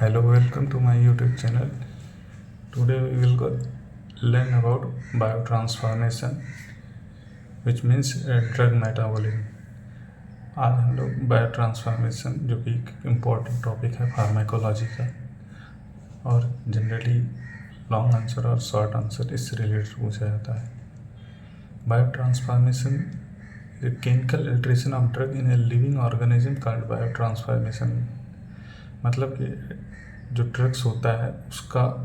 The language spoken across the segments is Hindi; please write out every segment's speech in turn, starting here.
Hello, welcome to my YouTube channel. Today we will learn about biotransformation, which means drug metabolism. आज हम लोग बायोट्रांसफॉर्मेशन, जो कि एक इम्पोर्टेंट टॉपिक है फार्माकोलॉजी का, और जनरली लॉन्ग आंसर और शॉर्ट आंसर इससे रिलेटेड पूछा जाता है. Biotransformation chemical alteration of drug in a living organism called biotransformation. मतलब कि जो ड्रग्स होता है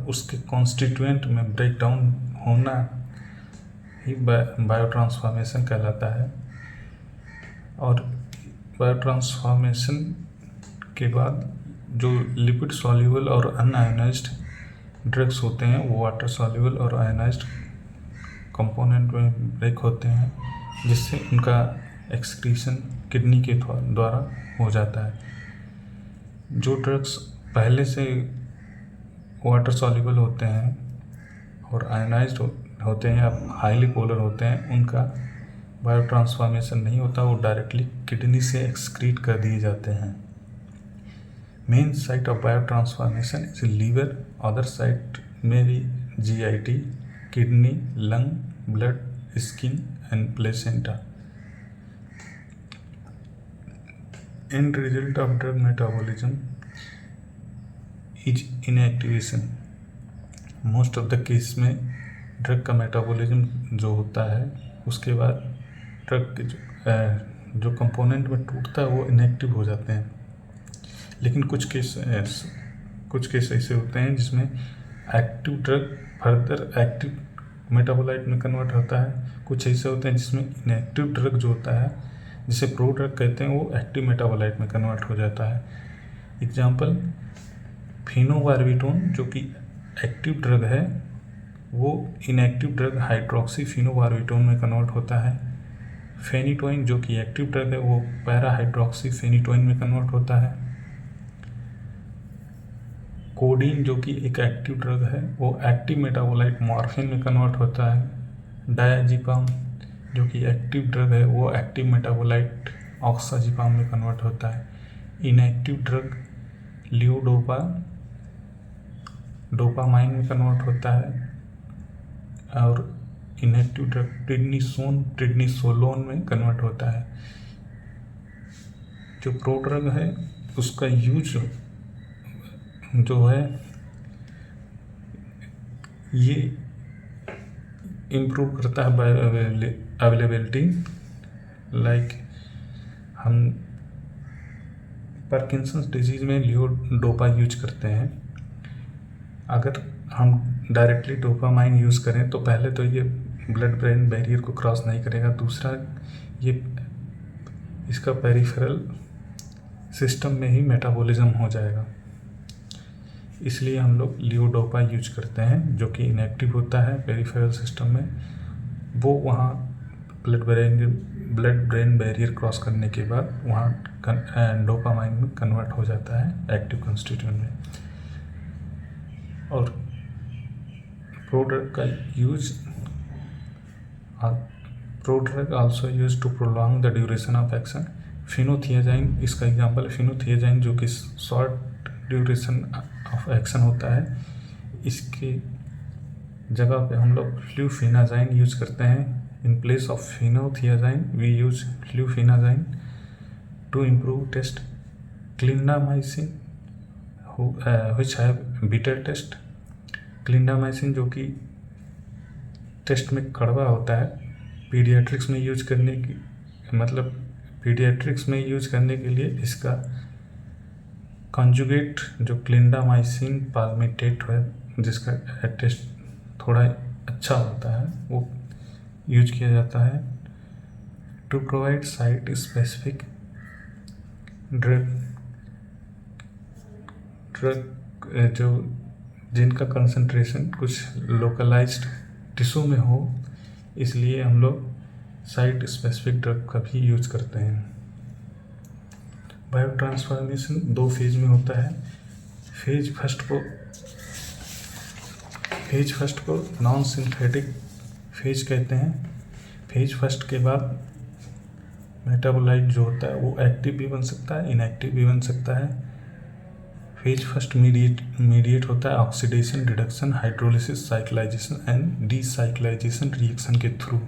उसके कॉन्स्टिट्यूएंट में ब्रेक डाउन होना ही बायोट्रांसफॉर्मेशन कहलाता है. और बायोट्रांसफॉर्मेशन के बाद जो लिपिड सॉल्युबल और अनआयोनाइज्ड ड्रग्स होते हैं वो वाटर सॉल्युबल और आयोनाइज्ड कंपोनेंट में ब्रेक होते हैं, जिससे उनका एक्सक्रीशन किडनी के द्वारा हो जाता है. जो ड्रग्स पहले से वाटर सॉल्युबल होते हैं और आयोनाइज्ड होते हैं या हाईली पोलर होते हैं, उनका बायोट्रांसफॉर्मेशन नहीं होता, वो डायरेक्टली किडनी से एक्सक्रीट कर दिए जाते हैं. Main site of biotransformation is liver, other site में भी GIT, kidney, lung, blood, skin and placenta. And result of drug metabolism is inactivation. Most of the case में ड्रग का मेटाबॉलिज्म जो होता है उसके बाद ड्रग के जो कंपोनेंट में टूटता है वो इनएक्टिव हो जाते हैं. लेकिन कुछ केस ऐसे होते हैं जिसमें active drug further active metabolite में कन्वर्ट होता है. कुछ ऐसे होते हैं जिसमें इनएक्टिव ड्रग जो होता है, जिसे प्रो ड्रग कहते हैं, वो एक्टिव मेटाबोलाइट में कन्वर्ट हो जाता है. एग्जाम्पल, फिनोबार्बिटोन जो कि एक्टिव ड्रग है वो इनएक्टिव ड्रग हाइड्रोक्सी फिनोबार्बिटोन में कन्वर्ट होता है. फेनिटोइन जो कि एक्टिव ड्रग है वो पैरा हाइड्रोक्सी फेनिटोइन में कन्वर्ट होता है. कोडीन जो कि एक एक्टिव ड्रग है वो एक्टिव मेटाबोलाइट मॉर्फिन में कन्वर्ट होता है. डायाजिपाम जो कि एक्टिव ड्रग है वो एक्टिव मेटाबोलाइट ऑक्साजिपाम में कन्वर्ट होता है. इनएक्टिव ड्रग लियोडोपा डोपामाइन में कन्वर्ट होता है. और इनएक्टिव ड्रग प्रिडनिसोलोन में कन्वर्ट होता है. जो प्रो ड्रग है उसका यूज जो है ये इम्प्रूव करता है बायो अवेलेबिलिटी. लाइक हम पार्किंसंस डिजीज में लियोडोपा यूज करते हैं. अगर हम डायरेक्टली डोपामाइन यूज़ करें तो पहले तो ये ब्लड ब्रेन बैरियर को क्रॉस नहीं करेगा. दूसरा, ये इसका पेरिफेरल सिस्टम में ही मेटाबॉलिज्म हो जाएगा. इसलिए हम लोग लियोडोपा यूज करते हैं जो कि इनएक्टिव होता है पेरिफेरल सिस्टम में. वो वहाँ ब्लड ब्रेन बैरियर क्रॉस करने के बाद वहाँ डोपामाइन में कन्वर्ट हो जाता है एक्टिव कॉन्स्टिट्यूएंट में. और prodrug also use to prolong the duration of action. Phenothiazine इसका एग्जांपल है. फिनोथियाजाइन जो कि शॉर्ट ड्यूरेशन ऑफ एक्शन होता है, इसके जगह पे हम लोग फ्लूफेनाजाइन यूज करते हैं. In place of phenothiazine we use fluphenazine to improve taste. Clindamycin which have bitter taste. Clindamycin जो कि टेस्ट में कड़वा होता है, पीडियाट्रिक्स में यूज करने के लिए इसका कॉन्जुगेट जो क्लिंडामाइसिन पाल्मिटेट है, जिसका टेस्ट थोड़ा अच्छा होता है, वो यूज किया जाता है. To provide site specific drug जो जिनका कंसंट्रेशन कुछ लोकलाइज्ड टिश्यू में हो, इसलिए हम लोग साइट स्पेसिफिक ड्रग का भी यूज करते हैं. बायोट्रांसफॉर्मेशन 2 फेज में होता है. फेज फर्स्ट को नॉन सिंथेटिक फेज कहते हैं. फेज फर्स्ट के बाद मेटाबोलाइट जो होता है वो एक्टिव भी बन सकता है, इनएक्टिव भी बन सकता है. फेज फर्स्ट मीडिएट होता है oxidation, reduction, hydrolysis, cyclization and decyclization reaction के थ्रू।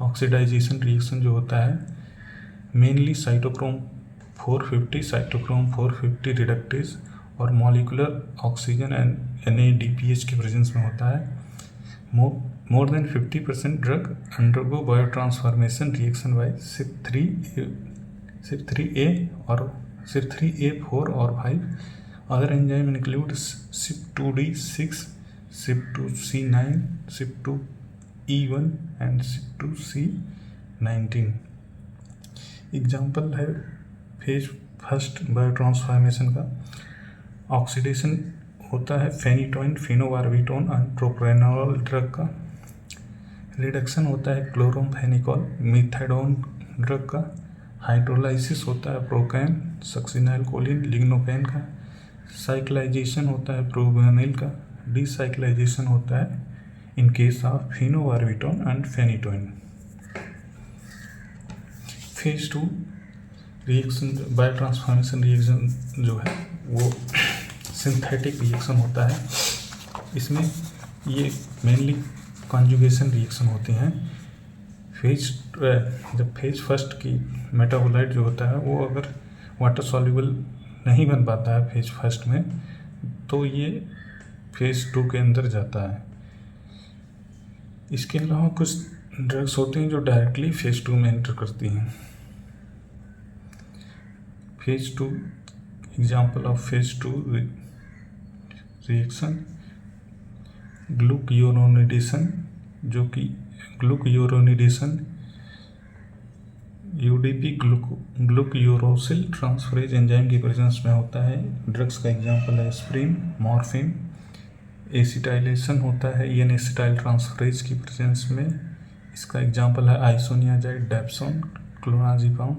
ऑक्सीडाइजेशन रिएक्शन जो होता है मेनली साइटोक्रोम 450 रिडक्टेज और मॉलिक्यूलर ऑक्सीजन एंड NADPH के प्रेजेंस में होता है। More than 50% drug undergo biotransformation reaction by CYP3A और CYP3A4 और 5 other enzyme include CYP2D6, CYP2C9, CYP2E1 and CYP2C19। Example है फेज फर्स्ट बायोट्रांसफॉर्मेशन का। ऑक्सीडेशन होता है phenytoin, phenobarbitone and propranolol drug का। रिडक्शन होता है क्लोरोमफेनिकॉल, मिथाइडोन ड्रग का। हाइड्रोलाइसिस होता है प्रोकैन, सक्सिनाइलकोलिन, लिग्नोपेन का। साइक्लाइजेशन होता है प्रोबेनिल का। डीसाइक्लाइजेशन होता है in case of phenobarbitone and phenytoin. Phase 2 reaction biotransformation reaction जो है वो सिंथेटिक रिएक्शन होता है। इसमें ये मेनली कॉन्जुगेशन रिएक्शन होती हैं। जब फेज फर्स्ट की मेटाबोलाइट जो होता है वो अगर वाटर सॉल्युबल नहीं बन पाता है फेज फर्स्ट में, तो ये फेज 2 के अंदर जाता है। इसके अलावा कुछ ड्रग्स होती हैं जो डायरेक्टली फेज 2 में एंटर करती हैं। Phase 2 example of phase 2 reaction glucuronidation, जो कि glucuronidation UDP glucuronosyl transferase enzyme की प्रेजेंस में होता है। ड्रग्स का एग्जाम्पल है एस्प्रिन, मॉर्फिन। एसिटाइलेशन होता है EN एसिटाइल ट्रांसफरेज की प्रेजेंस में। इसका एग्जाम्पल है आइसोनियाजाइड, डेप्सोन, क्लोनाजिपाम।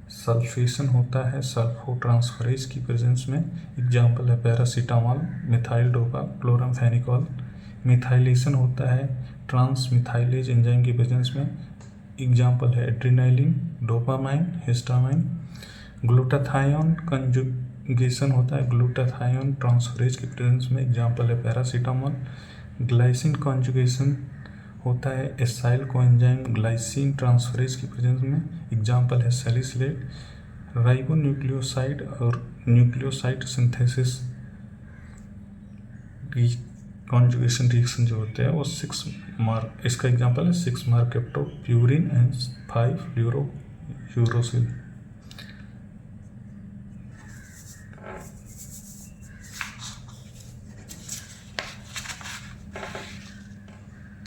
सल्फेशन होता है सल्फो ट्रांसफरेज की प्रेजेंस में। एग्जाम्पल है paracetamol, methyl dopa, chloramphenicol. Methylation होता है ट्रांसमिथाइलेज एंजाइम की प्रेजेंस में। एग्जाम्पल है adrenaline, dopamine, histamine. Glutathione conjugation होता है ग्लूटाथायोन ट्रांसफरेज की प्रेजेंस में। एग्जाम्पल है पैरासीटामॉल। ग्लाइसिन कंजुगेशन होता है एसाइल कोएंजाइम ग्लाइसिन ट्रांसफरेज की प्रेजेंस में। एग्जाम्पल है सैलिसिलेट। राइबोन्यूक्लियोसाइड और न्यूक्लियोसाइड सिंथेसिस कॉन्जुगेशन रिएक्शन जो होते हैं वो 6 मार्क, इसका एग्जाम्पल है 6 mercapto purine and 5 uracil.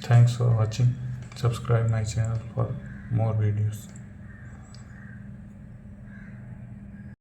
Thanks for watching. Subscribe my channel for more videos.